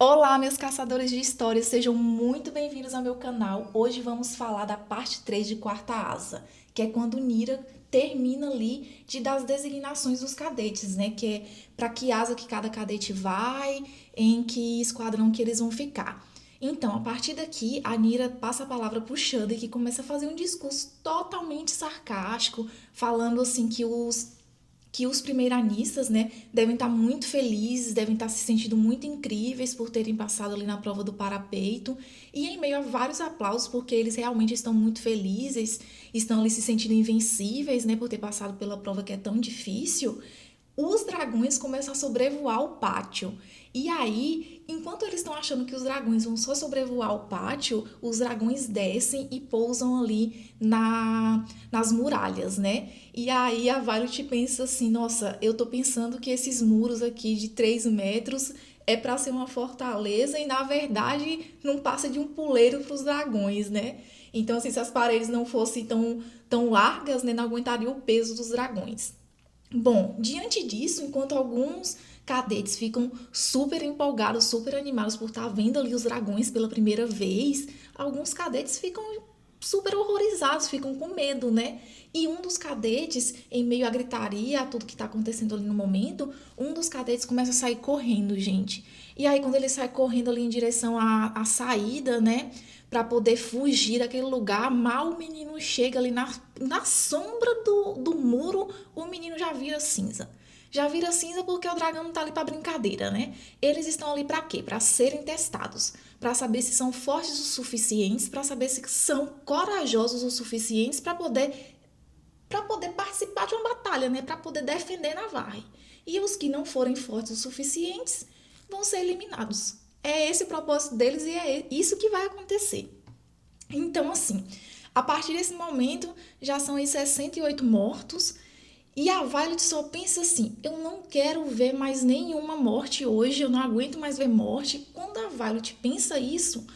Olá, meus caçadores de histórias, sejam muito bem-vindos ao meu canal. Hoje vamos falar da parte 3 de Quarta Asa, que é quando Nira termina ali de dar as designações dos cadetes, né? Que é para que asa que cada cadete vai, em que esquadrão que eles vão ficar. Então, a partir daqui, a Nira passa a palavra pro Xander, que começa a fazer um discurso totalmente sarcástico, falando assim que os primeiranistas, né, devem estar muito felizes, devem estar se sentindo muito incríveis por terem passado ali na prova do parapeito, e em meio a vários aplausos, porque eles realmente estão muito felizes, estão ali se sentindo invencíveis, né, por ter passado pela prova que é tão difícil. Os dragões começam a sobrevoar o pátio. E aí, enquanto eles estão achando que os dragões vão só sobrevoar o pátio, os dragões descem e pousam ali nas muralhas, né? E aí a Violet pensa assim: nossa, eu tô pensando que esses muros aqui de 3 metros é para ser uma fortaleza e na verdade não passa de um puleiro para os dragões, né? Então, assim, se as paredes não fossem tão largas, né, não aguentaria o peso dos dragões. Bom, diante disso, enquanto alguns cadetes ficam super empolgados, super animados por estar vendo ali os dragões pela primeira vez, alguns cadetes ficam super horrorizados, ficam com medo, né? E um dos cadetes, em meio à gritaria, a tudo que tá acontecendo ali no momento, um dos cadetes começa a sair correndo, gente. E aí, quando ele sai correndo ali em direção à saída, né? Pra poder fugir daquele lugar, mal o menino chega ali na sombra do muro, o menino já vira cinza. Já vira cinza porque o dragão não tá ali pra brincadeira, né? Eles estão ali pra quê? Pra serem testados, pra saber se são fortes o suficientes, pra saber se são corajosos o suficientes para poder participar de uma batalha, né? Para poder defender Navarre. E os que não forem fortes o suficientes vão ser eliminados. É esse o propósito deles e é isso que vai acontecer. Então, assim, a partir desse momento já são aí 68 mortos. E a Violet só pensa assim: eu não quero ver mais nenhuma morte hoje, eu não aguento mais ver morte. Quando a Violet pensa isso,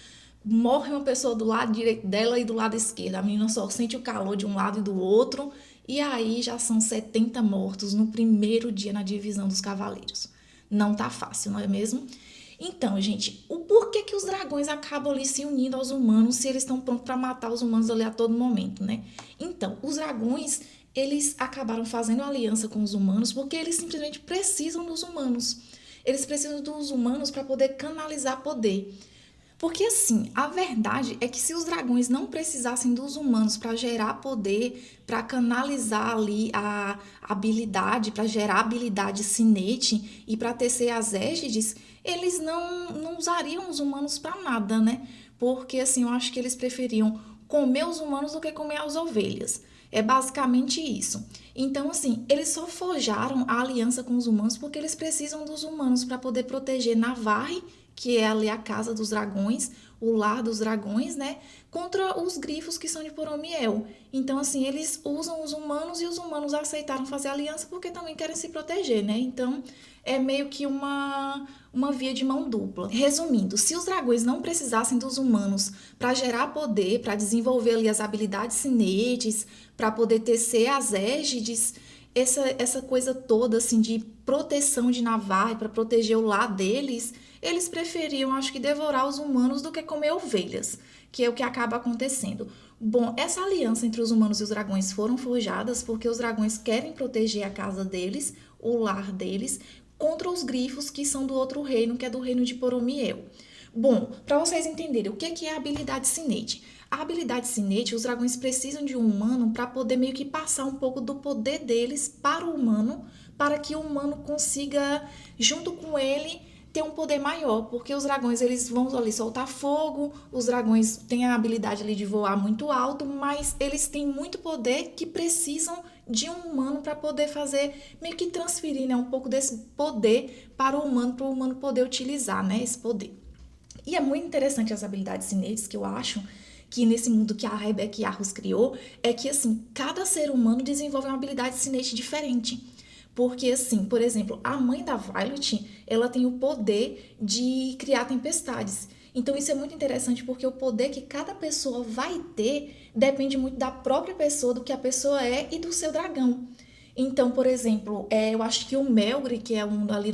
morre uma pessoa do lado direito dela e do lado esquerdo. A menina só sente o calor de um lado e do outro. E aí já são 70 mortos no primeiro dia na divisão dos cavaleiros. Não tá fácil, não é mesmo? Então, gente, o porquê que os dragões acabam ali se unindo aos humanos se eles estão prontos para matar os humanos ali a todo momento, né? Então, os dragões, eles acabaram fazendo aliança com os humanos porque eles simplesmente precisam dos humanos. Eles precisam dos humanos para poder canalizar poder. Porque assim, a verdade é que se os dragões não precisassem dos humanos para gerar poder, para canalizar ali a habilidade, para gerar habilidade cinete e para tecer as égides, eles não usariam os humanos para nada, né? Porque assim, eu acho que eles preferiam comer os humanos do que comer as ovelhas. É basicamente isso. Então, assim, eles só forjaram a aliança com os humanos porque eles precisam dos humanos para poder proteger Navarre, que é ali a casa dos dragões, o lar dos dragões, né? Contra os grifos que são de Poromiel. Então, assim, eles usam os humanos e os humanos aceitaram fazer aliança porque também querem se proteger, né? Então, é meio que uma via de mão dupla. Resumindo, se os dragões não precisassem dos humanos para gerar poder, para desenvolver ali as habilidades cinetes, para poder tecer as égides, essa coisa toda assim de proteção de Navarre para proteger o lar deles, eles preferiam, acho que, devorar os humanos do que comer ovelhas, que é o que acaba acontecendo. Bom, essa aliança entre os humanos e os dragões foram forjadas porque os dragões querem proteger a casa deles, o lar deles, contra os grifos que são do outro reino, que é do reino de Poromiel. Bom, para vocês entenderem o que é a habilidade cinete. A habilidade cinete, os dragões precisam de um humano para poder meio que passar um pouco do poder deles para o humano, para que o humano consiga, junto com ele, ter um poder maior, porque os dragões eles vão ali soltar fogo, os dragões têm a habilidade ali de voar muito alto, mas eles têm muito poder que precisam de um humano para poder fazer, meio que transferir, né, um pouco desse poder para o humano poder utilizar, né, esse poder. E é muito interessante as habilidades cinetes, que eu acho que nesse mundo que a Rebecca Yarros criou, é que, assim, cada ser humano desenvolve uma habilidade cinete diferente. Porque, assim, por exemplo, a mãe da Violet, ela tem o poder de criar tempestades. Então, isso é muito interessante porque o poder que cada pessoa vai ter depende muito da própria pessoa, do que a pessoa é e do seu dragão. Então, por exemplo, eu acho que o Melgri, que é um ali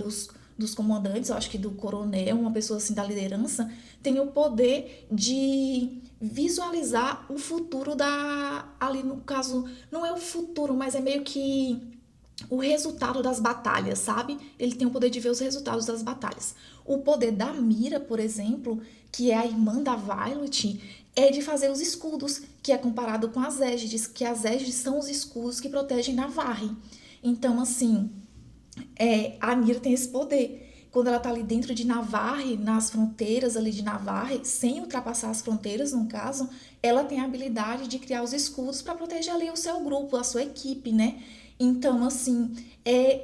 dos comandantes, eu acho que do coronel, uma pessoa assim da liderança, tem o poder de visualizar o futuro ali no caso, não é o futuro, mas é meio que o resultado das batalhas, sabe? Ele tem o poder de ver os resultados das batalhas. O poder da Mira, por exemplo, que é a irmã da Violet, é de fazer os escudos, que é comparado com as égides, que as égides são os escudos que protegem Navarre. Então, assim, a Mira tem esse poder. Quando ela tá ali dentro de Navarre, nas fronteiras ali de Navarre, sem ultrapassar as fronteiras, no caso, ela tem a habilidade de criar os escudos para proteger ali o seu grupo, a sua equipe, né? Então, assim,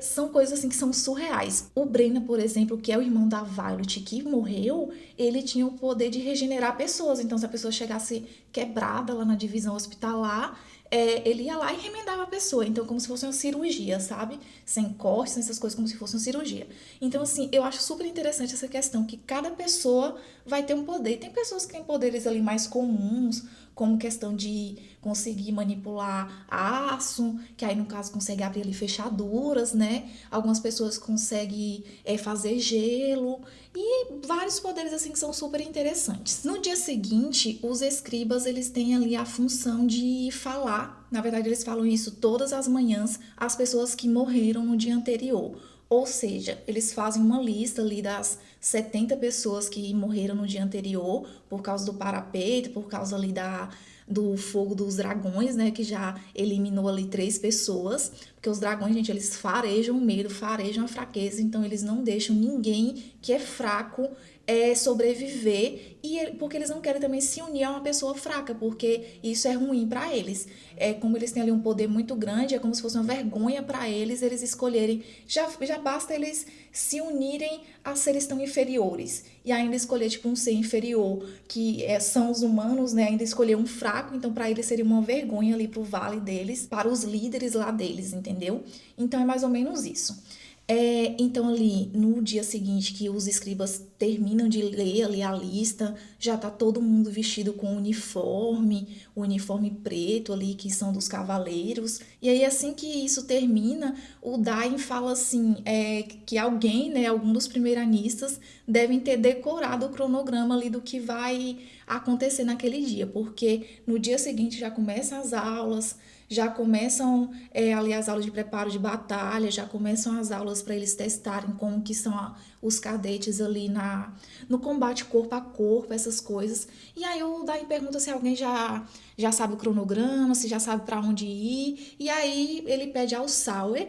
são coisas assim que são surreais. O Brenna, por exemplo, que é o irmão da Violet que morreu, ele tinha o poder de regenerar pessoas. Então, se a pessoa chegasse quebrada lá na divisão hospitalar, ele ia lá e remendava a pessoa. Então, como se fosse uma cirurgia, sabe? Sem cortes, sem essas coisas, como se fosse uma cirurgia. Então, assim, eu acho super interessante essa questão, que cada pessoa vai ter um poder. Tem pessoas que têm poderes ali mais comuns, como questão de conseguir manipular aço, que aí no caso consegue abrir ali fechaduras, né? Algumas pessoas conseguem fazer gelo e vários poderes assim que são super interessantes. No dia seguinte, os escribas eles têm ali a função de falar, na verdade eles falam isso todas as manhãs, às pessoas que morreram no dia anterior. Ou seja, eles fazem uma lista ali das 70 pessoas que morreram no dia anterior por causa do parapeito, por causa ali do fogo dos dragões, né? Que já eliminou ali 3 pessoas. Porque os dragões, gente, eles farejam o medo, farejam a fraqueza. Então, eles não deixam ninguém que é fraco sobreviver. Porque eles não querem também se unir a uma pessoa fraca, porque isso é ruim para eles. É como eles têm ali um poder muito grande, é como se fosse uma vergonha para eles escolherem. Já basta eles se unirem a seres tão inferiores. E ainda escolher, tipo, um ser inferior, que são os humanos, né? Ainda escolher um fraco, então para eles seria uma vergonha ali pro vale deles, para os líderes lá deles, entendeu? Então é mais ou menos isso. Então, ali no dia seguinte que os escribas terminam de ler ali a lista, já tá todo mundo vestido com o uniforme preto ali, que são dos cavaleiros. E aí, assim que isso termina, o Dain fala assim: que alguém, né, algum dos primeiranistas, devem ter decorado o cronograma ali do que vai acontecer naquele dia, porque no dia seguinte já começam as aulas. Já começam ali as aulas de preparo de batalha, já começam as aulas para eles testarem como que são os cadetes ali no combate corpo a corpo, essas coisas. E aí o Daí pergunta se alguém já sabe o cronograma, se já sabe para onde ir. E aí ele pede ao Sauer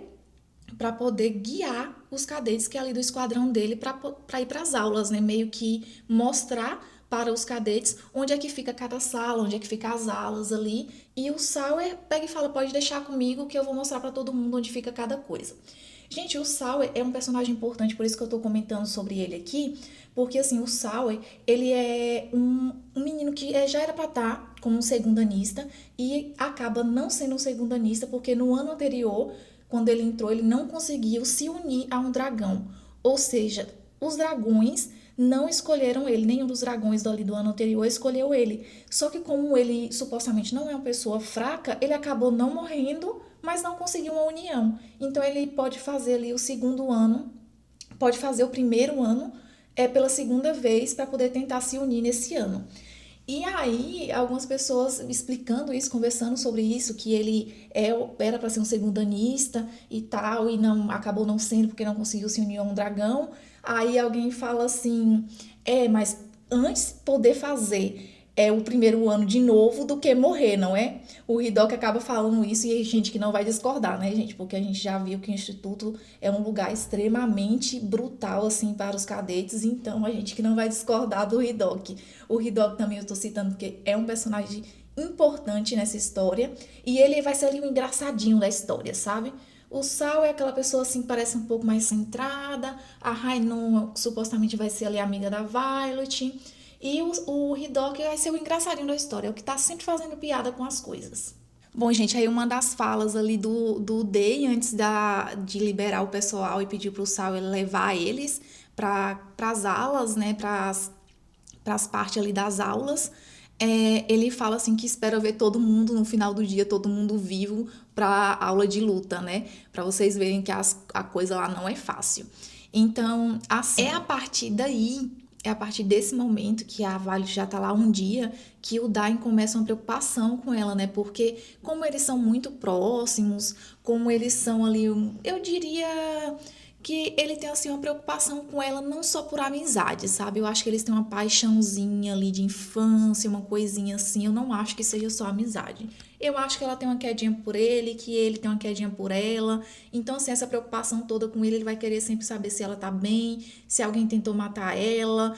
para poder guiar os cadetes que é ali do esquadrão dele para ir para as aulas, né? Meio que mostrar para os cadetes onde é que fica cada sala, onde é que fica as alas ali. E o Sauer pega e fala: pode deixar comigo que eu vou mostrar para todo mundo onde fica cada coisa. Gente, o Sauer é um personagem importante, por isso que eu tô comentando sobre ele aqui, porque assim, o Sauer, ele é um menino que já era pra estar como um segundanista e acaba não sendo um segundanista porque no ano anterior, quando ele entrou, ele não conseguiu se unir a um dragão. Ou seja, os dragões não escolheram ele, nenhum dos dragões ali do ano anterior escolheu ele. Só que como ele supostamente não é uma pessoa fraca, ele acabou não morrendo, mas não conseguiu uma união. Então ele pode fazer ali o segundo ano, pode fazer o primeiro ano pela segunda vez para poder tentar se unir nesse ano. E aí, algumas pessoas explicando isso, conversando sobre isso, que ele era para ser um segundanista e tal, e não acabou não sendo porque não conseguiu se unir a um dragão. Aí alguém fala assim: mas antes poder fazer o primeiro ano de novo do que morrer, não é? O Hidoka acaba falando isso e a gente que não vai discordar, né, gente? Porque a gente já viu que o Instituto é um lugar extremamente brutal, assim, para os cadetes, então a gente que não vai discordar do Hidoki. O Hidoki também eu tô citando porque é um personagem importante nessa história e ele vai ser ali o engraçadinho da história, sabe? O Sal é aquela pessoa assim que parece um pouco mais centrada, a Rainun supostamente vai ser ali amiga da Violet. E o Hidoki vai ser o engraçadinho da história, é o que tá sempre fazendo piada com as coisas. Bom, gente, aí uma das falas ali do Day, antes de liberar o pessoal e pedir pro Sal ele levar eles para as alas, né, para as partes ali das aulas, ele fala assim que espera ver todo mundo no final do dia, todo mundo vivo para aula de luta, né, para vocês verem que a coisa lá não é fácil. Então, assim, é a partir desse momento que a Violet já tá lá um dia, que o Dain começa uma preocupação com ela, né? Porque como eles são muito próximos, como eles são ali, eu diria que ele tem assim uma preocupação com ela não só por amizade, sabe? Eu acho que eles têm uma paixãozinha ali de infância, uma coisinha assim. Eu não acho que seja só amizade. Eu acho que ela tem uma quedinha por ele, que ele tem uma quedinha por ela. Então, assim, essa preocupação toda com ele vai querer sempre saber se ela tá bem, se alguém tentou matar ela.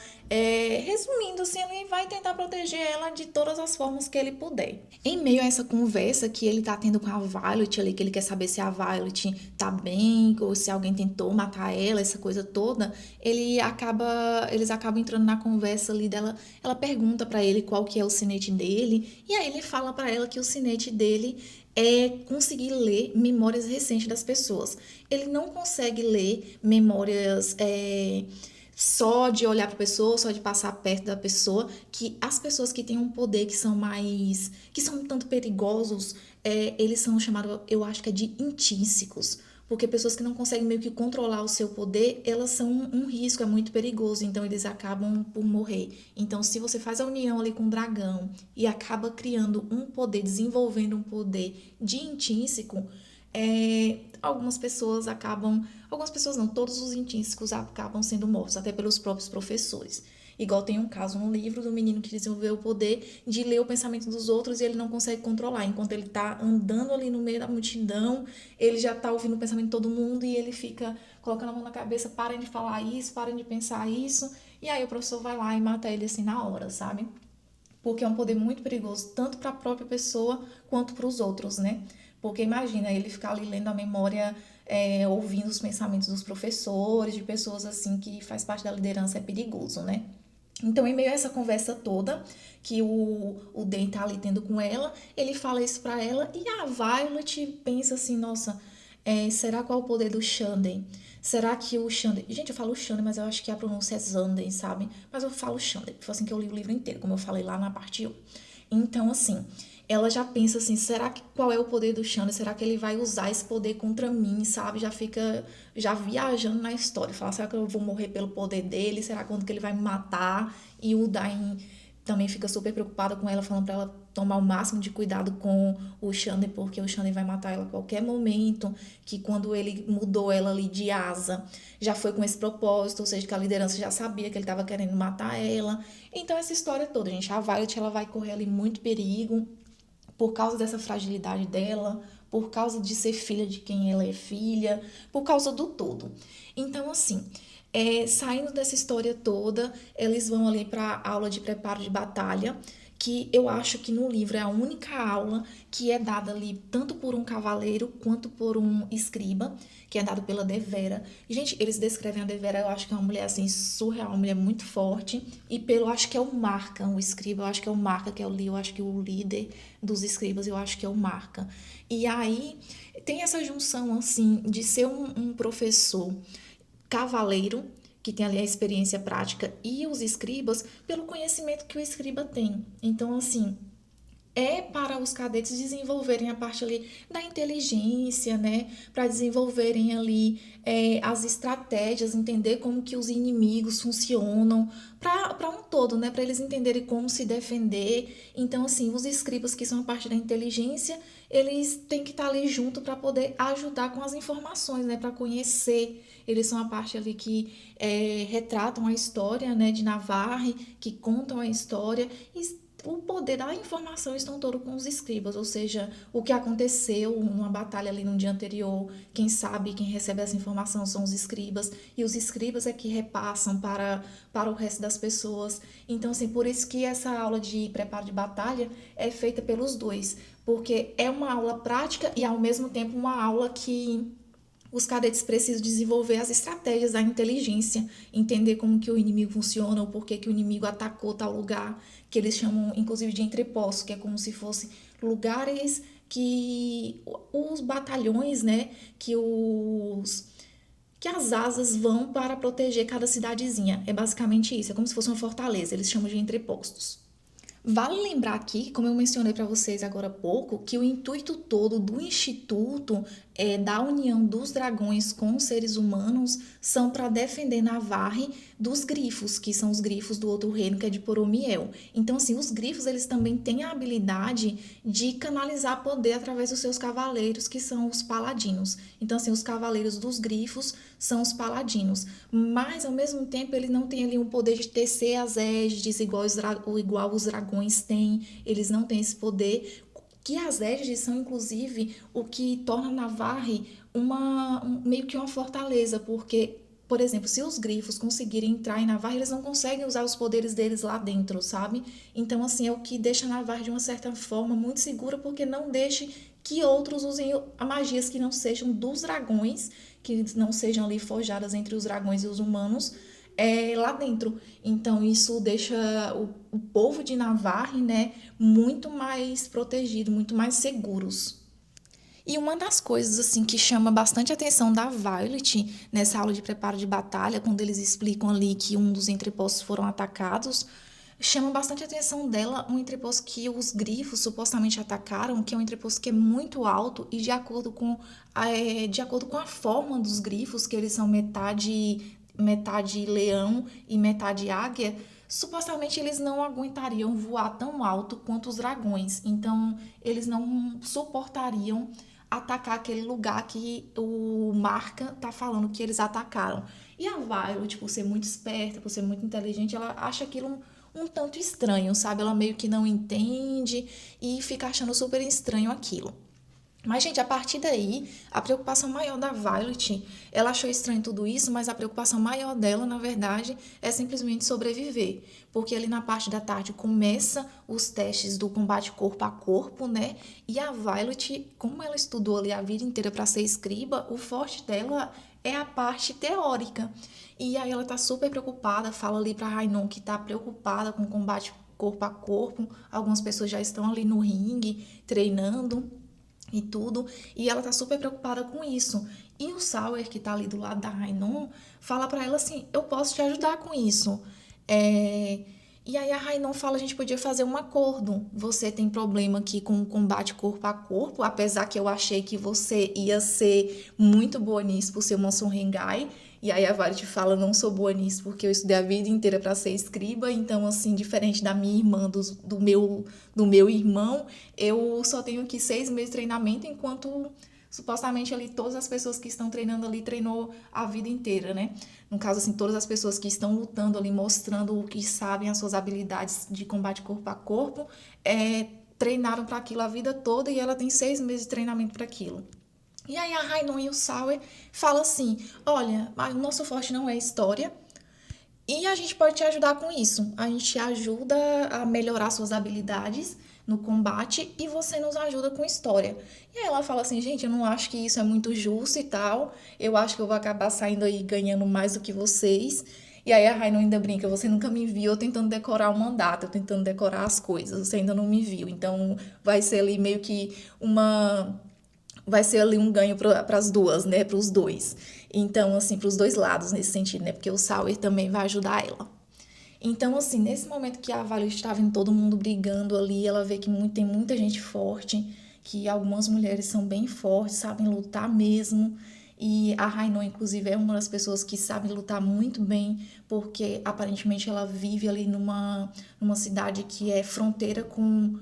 Resumindo, assim, ele vai tentar proteger ela de todas as formas que ele puder. Em meio a essa conversa que ele tá tendo com a Violet ali, que ele quer saber se a Violet tá bem, ou se alguém tentou matar ela, essa coisa toda, eles acabam entrando na conversa ali dela. Ela pergunta pra ele qual que é o sinete dele, e aí ele fala pra ela que o sinete dele é conseguir ler memórias recentes das pessoas. Ele não consegue ler memórias só de olhar para a pessoa, só de passar perto da pessoa, que as pessoas que têm um poder que são mais, que são um tanto perigosos, eles são chamados, eu acho que é de intrínsecos. Porque pessoas que não conseguem meio que controlar o seu poder, elas são um risco, é muito perigoso, então eles acabam por morrer. Então, se você faz a união ali com o dragão e acaba criando um poder, desenvolvendo um poder de intrínseco, algumas pessoas não, todos os intrínsecos acabam sendo mortos, até pelos próprios professores. Igual tem um caso no livro do menino que desenvolveu o poder de ler o pensamento dos outros e ele não consegue controlar. Enquanto ele tá andando ali no meio da multidão, ele já tá ouvindo o pensamento de todo mundo e ele fica colocando a mão na cabeça, parem de falar isso, parem de pensar isso. E aí o professor vai lá e mata ele assim na hora, sabe? Porque é um poder muito perigoso, tanto para a própria pessoa quanto para os outros, né? Porque imagina ele ficar ali lendo a memória, ouvindo os pensamentos dos professores, de pessoas assim que faz parte da liderança, é perigoso, né? Então, em meio a essa conversa toda que o Dan tá ali tendo com ela, ele fala isso pra ela e a Violet pensa assim, nossa, será qual é o poder do Xanden? Será que o Xanden... Gente, eu falo Xanden, mas eu acho que a pronúncia é Zanden, sabe? Mas eu falo Xanden, porque foi assim que eu li o livro inteiro, como eu falei lá na parte 1. Então, assim, ela já pensa assim, será que qual é o poder do Xander? Será que ele vai usar esse poder contra mim, sabe? Já fica já viajando na história, fala, será que eu vou morrer pelo poder dele? Será quando que ele vai me matar? E o Dain também fica super preocupada com ela, falando pra ela tomar o máximo de cuidado com o Xander, porque o Xander vai matar ela a qualquer momento, que quando ele mudou ela ali de asa, já foi com esse propósito, ou seja, que a liderança já sabia que ele estava querendo matar ela. Então essa história toda, gente, a Violet ela vai correr ali muito perigo, por causa dessa fragilidade dela, por causa de ser filha de quem ela é filha, por causa do todo. Então, assim, saindo dessa história toda, eles vão ali para a aula de preparo de batalha, que eu acho que no livro é a única aula que é dada ali tanto por um cavaleiro quanto por um escriba, que é dado pela Devera. Gente, eles descrevem a Devera, eu acho que é uma mulher assim surreal, uma mulher muito forte, e pelo acho que é o Marca, o escriba, eu acho que é o Marca que é eu acho que o líder dos escribas, eu acho que é o Marca. E aí tem essa junção assim de ser um professor cavaleiro, que tem ali a experiência prática, e os escribas, pelo conhecimento que o escriba tem. Então, assim, é para os cadetes desenvolverem a parte ali da inteligência, né? Para desenvolverem ali as estratégias, entender como que os inimigos funcionam, para um todo, né? Para eles entenderem como se defender. Então, assim, os escribas que são a parte da inteligência, eles têm que estar ali junto para poder ajudar com as informações, né? Para conhecer. Eles são a parte ali que retratam a história, né? De Navarre, que contam a história e o poder da informação estão todo com os escribas, ou seja, o que aconteceu numa batalha ali no dia anterior, quem sabe, quem recebe essa informação são os escribas, e os escribas é que repassam para o resto das pessoas. Então, assim, por isso que essa aula de preparo de batalha é feita pelos dois, porque é uma aula prática e, ao mesmo tempo, uma aula que os cadetes precisam desenvolver as estratégias da inteligência, entender como que o inimigo funciona, o porquê que o inimigo atacou tal lugar, que eles chamam inclusive de entrepostos, que é como se fossem lugares que os batalhões, né, que as asas vão para proteger cada cidadezinha. É basicamente isso, é como se fosse uma fortaleza, eles chamam de entrepostos. Vale lembrar aqui, como eu mencionei para vocês agora há pouco, que o intuito todo do Instituto da união dos dragões com os seres humanos são para defender Navarre dos grifos, que são os grifos do outro reino, que é de Poromiel. Então, assim, os grifos, eles também têm a habilidade de canalizar poder através dos seus cavaleiros, que são os paladinos. Então, assim, os cavaleiros dos grifos são os paladinos. Mas, ao mesmo tempo, ele não tem ali o poder de tecer as égides igual os dragões têm. Eles não têm esse poder, que as égides são, inclusive, o que torna Navarre meio que uma fortaleza, porque, por exemplo, se os grifos conseguirem entrar em Navarre, eles não conseguem usar os poderes deles lá dentro, sabe? Então, assim, é o que deixa Navarre, de uma certa forma, muito segura, porque não deixe que outros usem magias que não sejam dos dragões, que não sejam ali forjadas entre os dragões e os humanos, lá dentro. Então, isso deixa o povo de Navarre, né, muito mais protegido, muito mais seguros. E uma das coisas assim que chama bastante a atenção da Violet nessa aula de preparo de batalha, quando eles explicam ali que um dos entrepostos foram atacados, chama bastante a atenção dela um entreposto que os grifos supostamente atacaram, que é um entreposto que é muito alto e de acordo com a forma dos grifos, que eles são metade leão e metade águia, supostamente eles não aguentariam voar tão alto quanto os dragões. Então, eles não suportariam atacar aquele lugar que o Marca tá falando que eles atacaram. E a Violet, por ser muito esperta, por ser muito inteligente, ela acha aquilo um tanto estranho, sabe? Ela meio que não entende e fica achando super estranho aquilo. Mas, gente, a partir daí, a preocupação maior da Violet, ela achou estranho tudo isso, mas a preocupação maior dela, na verdade, é simplesmente sobreviver. Porque ali na parte da tarde começa os testes do combate corpo a corpo, né? E a Violet, como ela estudou ali a vida inteira para ser escriba, o forte dela é a parte teórica. E aí ela tá super preocupada, fala ali pra Rainon que tá preocupada com o combate corpo a corpo. Algumas pessoas já estão ali no ringue, treinando e tudo, e ela tá super preocupada com isso. E o Sauer, que tá ali do lado da Rainon, fala pra ela assim: eu posso te ajudar com isso. É... E aí a Rainon fala: a gente podia fazer um acordo. Você tem problema aqui com o combate corpo a corpo, apesar que eu achei que você ia ser muito boa nisso por ser uma Sonrengai. E aí a Violet fala: não sou boa nisso porque eu estudei a vida inteira para ser escriba, então, assim, diferente da minha irmã, do meu irmão, eu só tenho aqui 6 meses de treinamento, enquanto supostamente ali todas as pessoas que estão treinando ali treinou a vida inteira, né? No caso, assim, todas as pessoas que estão lutando ali, mostrando o que sabem, as suas habilidades de combate corpo a corpo, treinaram para aquilo a vida toda e ela tem 6 meses de treinamento para aquilo. E aí a Rainon e o Sauer falam assim: olha, o nosso forte não é história, e a gente pode te ajudar com isso. A gente te ajuda a melhorar suas habilidades no combate e você nos ajuda com história. E aí ela fala assim: gente, eu não acho que isso é muito justo e tal. Eu acho que eu vou acabar saindo aí ganhando mais do que vocês. E aí a Rainon ainda brinca: você nunca me viu eu tentando decorar o mandato, eu tentando decorar as coisas, você ainda não me viu. Então vai ser ali meio que uma vai ser ali um ganho para as duas, né? Para os dois. Então, assim, para os dois lados nesse sentido, né? Porque o Sauer também vai ajudar ela. Então, assim, nesse momento que a Violet está vendo todo mundo brigando ali, ela vê que tem muita gente forte, que algumas mulheres são bem fortes, sabem lutar mesmo. E a Rainon, inclusive, é uma das pessoas que sabe lutar muito bem, porque aparentemente ela vive ali numa cidade que é fronteira com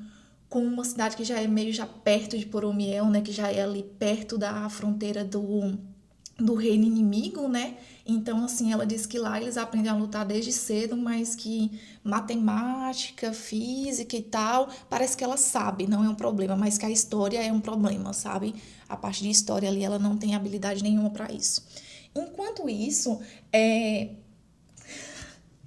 uma cidade que já é meio já perto de Poromiel, né? Que já é ali perto da fronteira do reino inimigo, né? Então, assim, ela diz que lá eles aprendem a lutar desde cedo, mas que matemática, física e tal, parece que ela sabe, não é um problema, mas que a história é um problema, sabe? A parte de história ali, ela não tem habilidade nenhuma para isso. Enquanto isso,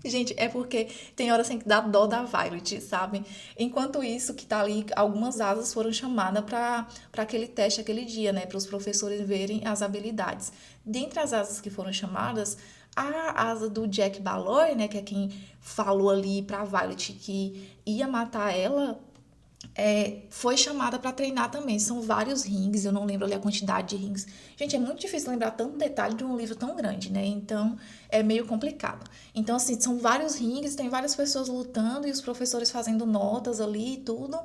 gente, é porque tem horas assim que dá dó da Violet, sabe? Enquanto isso, que tá ali, algumas asas foram chamadas para aquele teste aquele dia, né? Para os professores verem as habilidades. Dentre as asas que foram chamadas, a asa do Jack Balor, né? Que é quem falou ali pra Violet que ia matar ela, foi chamada para treinar também. São vários rings, eu não lembro ali a quantidade de rings. Gente, é muito difícil lembrar tanto detalhe de um livro tão grande, né? Então é meio complicado. Então, assim, são vários rings, tem várias pessoas lutando e os professores fazendo notas ali e tudo.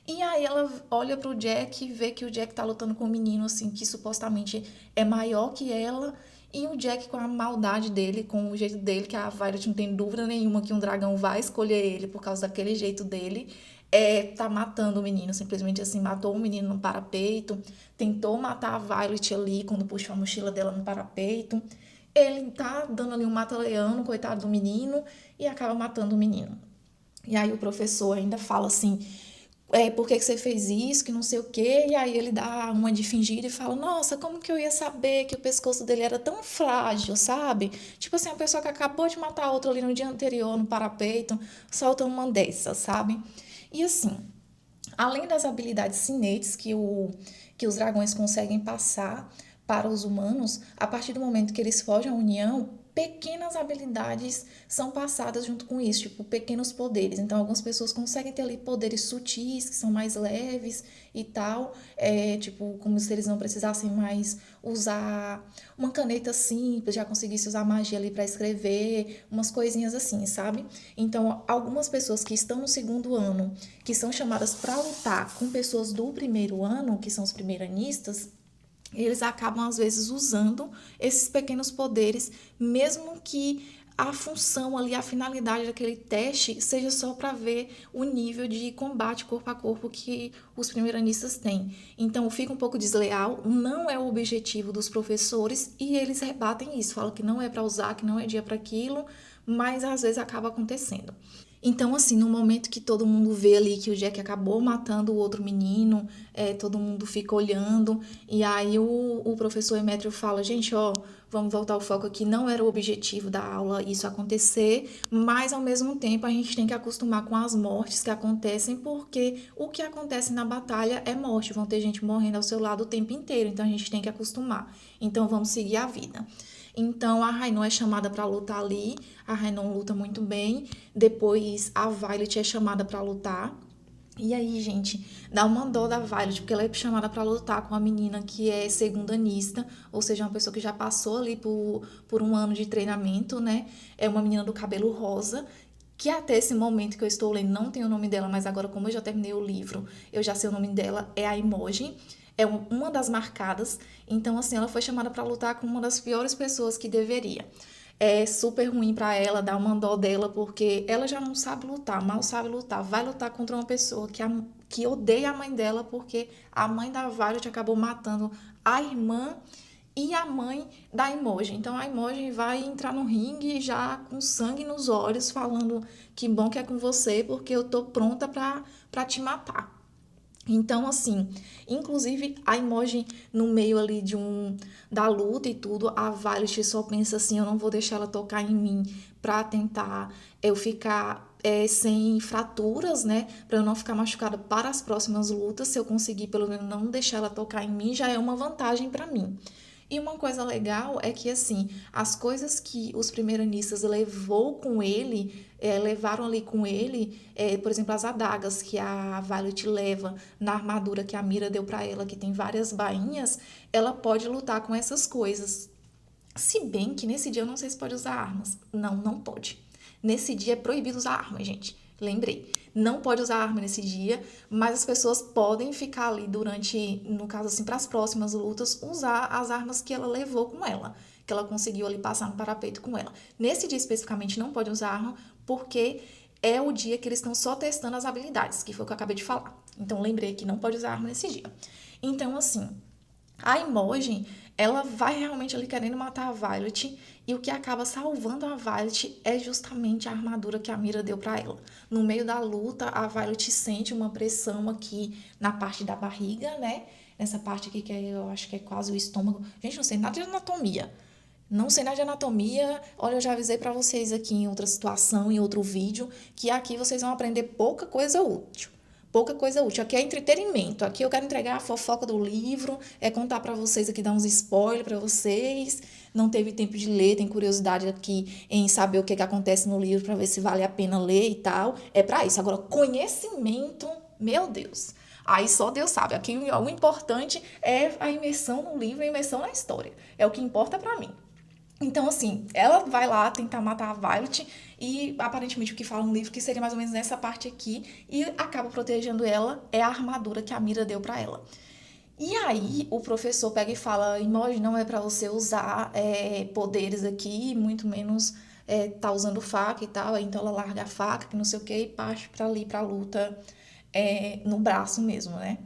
E aí ela olha pro Jack e vê que o Jack tá lutando com um menino, assim, que supostamente é maior que ela. E o Jack, com a maldade dele, com o jeito dele, que a Violet não tem dúvida nenhuma que um dragão vai escolher ele por causa daquele jeito dele, tá matando o menino, simplesmente assim, matou o menino no parapeito, tentou matar a Violet ali quando puxou a mochila dela no parapeito. Ele tá dando ali um mata-leão no coitado do menino e acaba matando o menino. E aí o professor ainda fala assim, por que que você fez isso, que não sei o quê, e aí ele dá uma de fingir e fala, nossa, como que eu ia saber que o pescoço dele era tão frágil, sabe? Tipo assim, uma pessoa que acabou de matar outra ali no dia anterior, no parapeito, solta uma dessas, sabe? E assim, além das habilidades cinetes que os dragões conseguem passar para os humanos, a partir do momento que eles fogem à União, pequenas habilidades são passadas junto com isso, tipo pequenos poderes. Então, algumas pessoas conseguem ter ali poderes sutis, que são mais leves e tal, tipo, como se eles não precisassem mais usar uma caneta simples, já conseguisse usar magia ali para escrever, umas coisinhas assim, sabe? Então, algumas pessoas que estão no segundo ano, que são chamadas para lutar com pessoas do primeiro ano, que são os primeiranistas, eles acabam às vezes usando esses pequenos poderes, mesmo que a função ali, a finalidade daquele teste seja só para ver o nível de combate corpo a corpo que os primeiranistas têm. Então fica um pouco desleal, não é o objetivo dos professores e eles rebatem isso, falam que não é para usar, que não é dia para aquilo, mas às vezes acaba acontecendo. Então, assim, no momento que todo mundo vê ali que o Jack acabou matando o outro menino, todo mundo fica olhando, e aí o professor Emétrio fala, gente, ó, vamos voltar ao foco aqui, não era o objetivo da aula isso acontecer, mas ao mesmo tempo a gente tem que acostumar com as mortes que acontecem, porque o que acontece na batalha é morte, vão ter gente morrendo ao seu lado o tempo inteiro, então a gente tem que acostumar. Então vamos seguir a vida. Então a Rainon é chamada para lutar ali, a Rainon luta muito bem, depois a Violet é chamada para lutar. E aí, gente, dá uma dó da Violet, porque ela é chamada para lutar com uma menina que é segundanista, ou seja, uma pessoa que já passou ali por um ano de treinamento, né? É uma menina do cabelo rosa, que até esse momento que eu estou lendo não tem o nome dela, mas agora como eu já terminei o livro, eu já sei o nome dela, é a Emoji. É uma das marcadas, então assim, ela foi chamada para lutar com uma das piores pessoas que deveria. É super ruim para ela, dá uma dó dela, porque ela já não sabe lutar, mal sabe lutar. Vai lutar contra uma pessoa que odeia a mãe dela, porque a mãe da Violet acabou matando a irmã e a mãe da Emoji. Então a Emoji vai entrar no ringue já com sangue nos olhos, falando que bom que é com você, porque eu tô pronta pra te matar. Então, assim, inclusive a Imogen no meio ali da luta e tudo, a Violet só pensa assim, eu não vou deixar ela tocar em mim pra tentar eu ficar sem fraturas, né? Pra eu não ficar machucada para as próximas lutas. Se eu conseguir pelo menos não deixar ela tocar em mim, já é uma vantagem pra mim. E uma coisa legal é que, assim, as coisas que os primeiranistas levaram ali com ele, por exemplo, as adagas que a Violet leva na armadura que a Mira deu pra ela, que tem várias bainhas, ela pode lutar com essas coisas. Se bem que nesse dia eu não sei se pode usar armas. Não, não pode. Nesse dia é proibido usar arma, gente. Lembrei. Não pode usar arma nesse dia, mas as pessoas podem ficar ali durante, no caso assim, para as próximas lutas, usar as armas que ela levou com ela, que ela conseguiu ali passar no parapeito com ela. Nesse dia especificamente não pode usar arma, porque é o dia que eles estão só testando as habilidades, que foi o que eu acabei de falar. Então lembrei que não pode usar arma nesse dia. Então, assim, a Imogen, ela vai realmente ali querendo matar a Violet e o que acaba salvando a Violet é justamente a armadura que a Mira deu pra ela. No meio da luta, a Violet sente uma pressão aqui na parte da barriga, né? Nessa parte aqui que eu acho que é quase o estômago. Gente, não sei nada de anatomia. Não sei nada de anatomia. Olha, eu já avisei pra vocês aqui em outra situação, em outro vídeo, que aqui vocês vão aprender pouca coisa útil. Pouca coisa útil. Aqui é entretenimento. Aqui eu quero entregar a fofoca do livro, contar pra vocês aqui, dar uns spoilers pra vocês. Não teve tempo de ler, tem curiosidade aqui em saber o que acontece no livro pra ver se vale a pena ler e tal. É pra isso. Agora, conhecimento, meu Deus. Aí só Deus sabe. Aqui o importante é a imersão no livro, a imersão na história. É o que importa pra mim. Então, assim, ela vai lá tentar matar a Violet e aparentemente o que fala no livro que seria mais ou menos nessa parte aqui e acaba protegendo ela é a armadura que a Mira deu pra ela. E aí o professor pega e fala, Imogen, não é pra você usar poderes aqui, muito menos tá usando faca e tal. Aí, então ela larga a faca, que não sei o que, e parte pra ali pra luta no braço mesmo, né?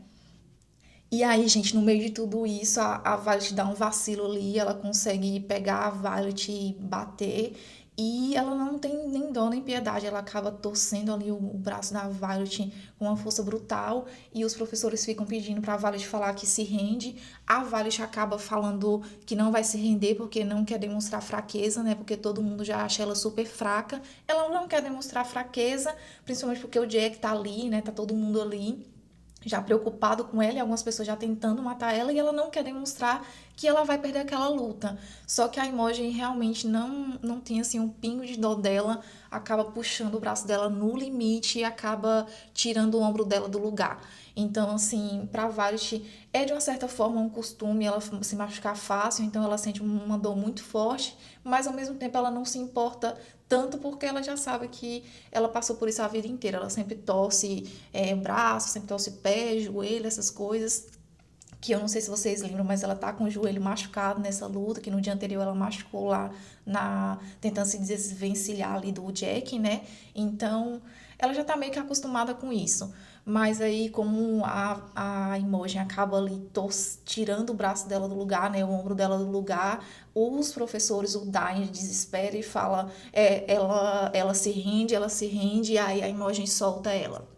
E aí, gente, no meio de tudo isso, a Violet dá um vacilo ali, ela consegue pegar a Violet e bater, e ela não tem nem dó nem piedade, ela acaba torcendo ali o braço da Violet com uma força brutal, e os professores ficam pedindo pra Violet falar que se rende. A Violet acaba falando que não vai se render porque não quer demonstrar fraqueza, né? Porque todo mundo já acha ela super fraca. Ela não quer demonstrar fraqueza, principalmente porque o Jack tá ali, né? Tá todo mundo ali já preocupado com ela e algumas pessoas já tentando matar ela e ela não quer demonstrar que ela vai perder aquela luta. Só que a Imogen realmente não tem assim um pingo de dó dela, acaba puxando o braço dela no limite e acaba tirando o ombro dela do lugar. Então, assim, pra Violet é de uma certa forma um costume ela se machucar fácil, então ela sente uma dor muito forte, mas ao mesmo tempo ela não se importa tanto porque ela já sabe que ela passou por isso a vida inteira. Ela sempre torce braço, sempre torce pé, joelho, essas coisas. Que eu não sei se vocês lembram, mas ela tá com o joelho machucado nessa luta, que no dia anterior ela machucou lá tentando se desvencilhar ali do Jack, né? Então, ela já tá meio que acostumada com isso. Mas aí, como a Imogen acaba ali tirando o braço dela do lugar, né? O ombro dela do lugar, os professores, o Dain desespera e fala, ela se rende, e aí a Imogen solta ela.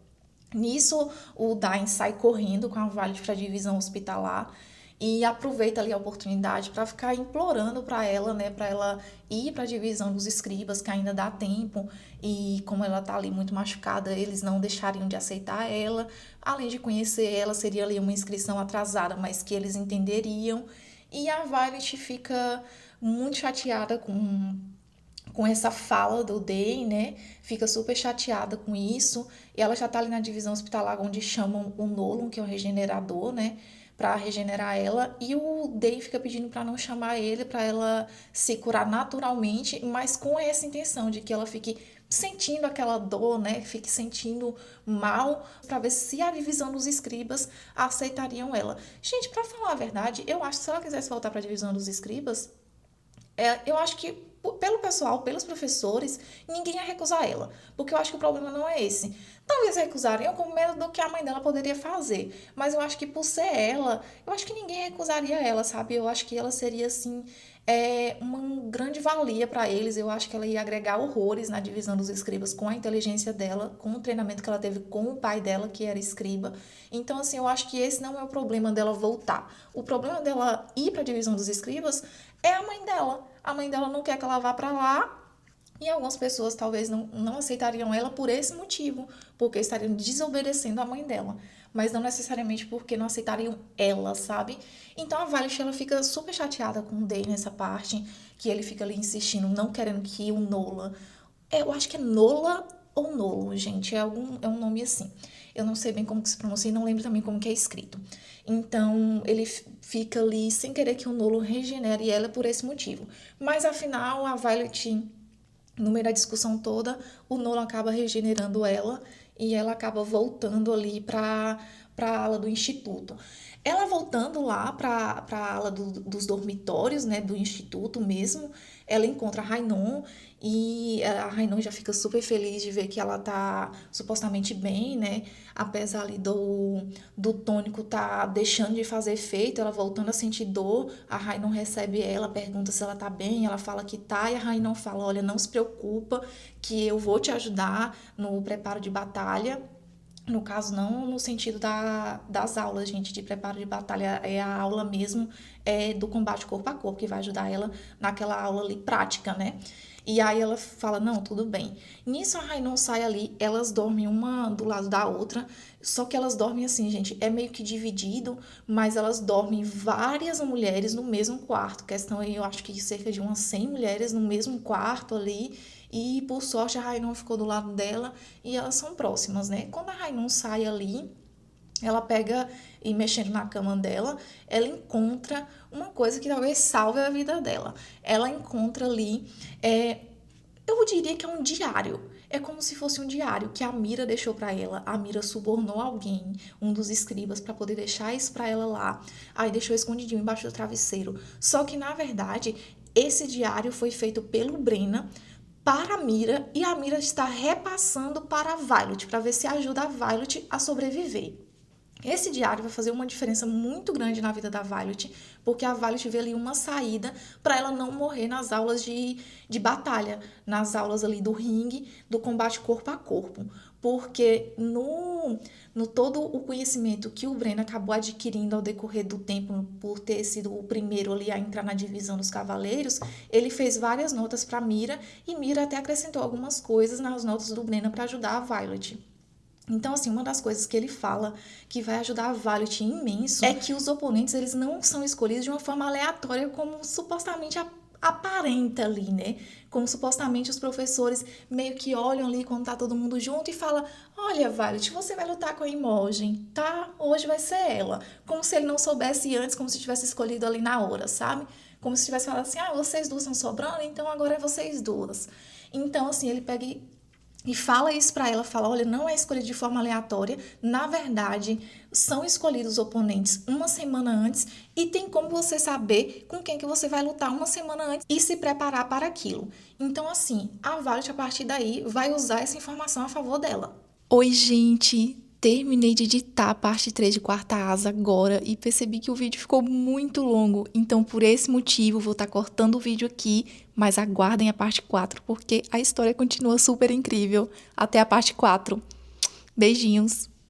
Nisso, o Dain sai correndo com a Violet para a divisão hospitalar e aproveita ali a oportunidade para ficar implorando para ela, né, para ela ir para a divisão dos escribas, que ainda dá tempo, e como ela tá ali muito machucada, eles não deixariam de aceitar ela. Além de conhecer ela, seria ali uma inscrição atrasada, mas que eles entenderiam. E a Violet fica muito chateada com essa fala do Day, né? Fica super chateada com isso. E ela já tá ali na divisão hospitalar onde chamam o Nolan, que é o regenerador, né? Pra regenerar ela. E o Day fica pedindo pra não chamar ele, pra ela se curar naturalmente, mas com essa intenção de que ela fique sentindo aquela dor, né? Fique sentindo mal, pra ver se a divisão dos escribas aceitariam ela. Gente, pra falar a verdade, eu acho que se ela quisesse voltar pra divisão dos escribas, eu acho que pelo pessoal, pelos professores, ninguém ia recusar ela. Porque eu acho que o problema não é esse. Talvez recusariam com medo do que a mãe dela poderia fazer. Mas eu acho que por ser ela, eu acho que ninguém recusaria ela, sabe? Eu acho que ela seria, assim, uma grande valia para eles. Eu acho que ela ia agregar horrores na divisão dos escribas com a inteligência dela, com o treinamento que ela teve com o pai dela, que era escriba. Então, assim, eu acho que esse não é o problema dela voltar. O problema dela ir para a divisão dos escribas é a mãe dela. A mãe dela não quer que ela vá para lá e algumas pessoas talvez não aceitariam ela por esse motivo, porque estariam desobedecendo a mãe dela, mas não necessariamente porque não aceitariam ela, sabe? Então a Violet ela fica super chateada com o Day nessa parte, que ele fica ali insistindo, não querendo que o Nola, eu acho que é Nola ou Nolo, gente, é um nome assim. Eu não sei bem como que se pronuncia e não lembro também como que é escrito. Então, ele fica ali sem querer que o Nolo regenere ela por esse motivo. Mas afinal, a Violet, no meio da discussão toda, o Nolo acaba regenerando ela e ela acaba voltando ali para a ala do instituto. Ela voltando lá para a ala dos dormitórios, né, do instituto mesmo, ela encontra a Rainon e a Rainon já fica super feliz de ver que ela tá supostamente bem, né? Apesar ali do tônico tá deixando de fazer efeito, ela voltando a sentir dor, a Rainon recebe ela, pergunta se ela tá bem, ela fala que tá, e a Rainon fala, olha, não se preocupa, que eu vou te ajudar no preparo de batalha. No caso, não no sentido das aulas, gente, de preparo de batalha, é a aula mesmo do combate corpo a corpo, que vai ajudar ela naquela aula ali prática, né? E aí ela fala, não, tudo bem. Nisso a Rainon sai ali, elas dormem uma do lado da outra, só que elas dormem assim, gente, é meio que dividido, mas elas dormem várias mulheres no mesmo quarto. Questão aí, eu acho que de cerca de umas 100 mulheres no mesmo quarto ali, e por sorte a Rainon ficou do lado dela e elas são próximas, né? Quando a Rainon sai ali, ela pega e mexendo na cama dela, ela encontra uma coisa que talvez salve a vida dela. Ela encontra ali, eu diria que é um diário. É como se fosse um diário que a Mira deixou para ela. A Mira subornou alguém, um dos escribas, para poder deixar isso para ela lá. Aí deixou escondidinho embaixo do travesseiro. Só que, na verdade, esse diário foi feito pelo Brenna para a Mira e a Mira está repassando para a Violet, para ver se ajuda a Violet a sobreviver. Esse diário vai fazer uma diferença muito grande na vida da Violet, porque a Violet vê ali uma saída para ela não morrer nas aulas de batalha, nas aulas ali do ringue, do combate corpo a corpo. Porque no todo o conhecimento que o Brenna acabou adquirindo ao decorrer do tempo, por ter sido o primeiro ali a entrar na divisão dos cavaleiros, ele fez várias notas para Mira, e Mira até acrescentou algumas coisas nas notas do Brenna para ajudar a Violet. Então, assim, uma das coisas que ele fala que vai ajudar a Violet imenso é que os oponentes, eles não são escolhidos de uma forma aleatória como supostamente aparenta ali, né? Como supostamente os professores meio que olham ali quando tá todo mundo junto e fala: olha, Violet, você vai lutar com a Imogen, tá? Hoje vai ser ela. Como se ele não soubesse antes, como se tivesse escolhido ali na hora, sabe? Como se tivesse falado assim: ah, vocês duas estão sobrando, então agora é vocês duas. Então, assim, ele pega e fala isso pra ela, fala, olha, não é escolhido de forma aleatória, na verdade, são escolhidos os oponentes uma semana antes e tem como você saber com quem que você vai lutar uma semana antes e se preparar para aquilo. Então, assim, a Violet, a partir daí, vai usar essa informação a favor dela. Oi, gente! Terminei de editar a parte 3 de Quarta Asa agora e percebi que o vídeo ficou muito longo. Então, por esse motivo, vou estar cortando o vídeo aqui, mas aguardem a parte 4, porque a história continua super incrível. Até a parte 4. Beijinhos!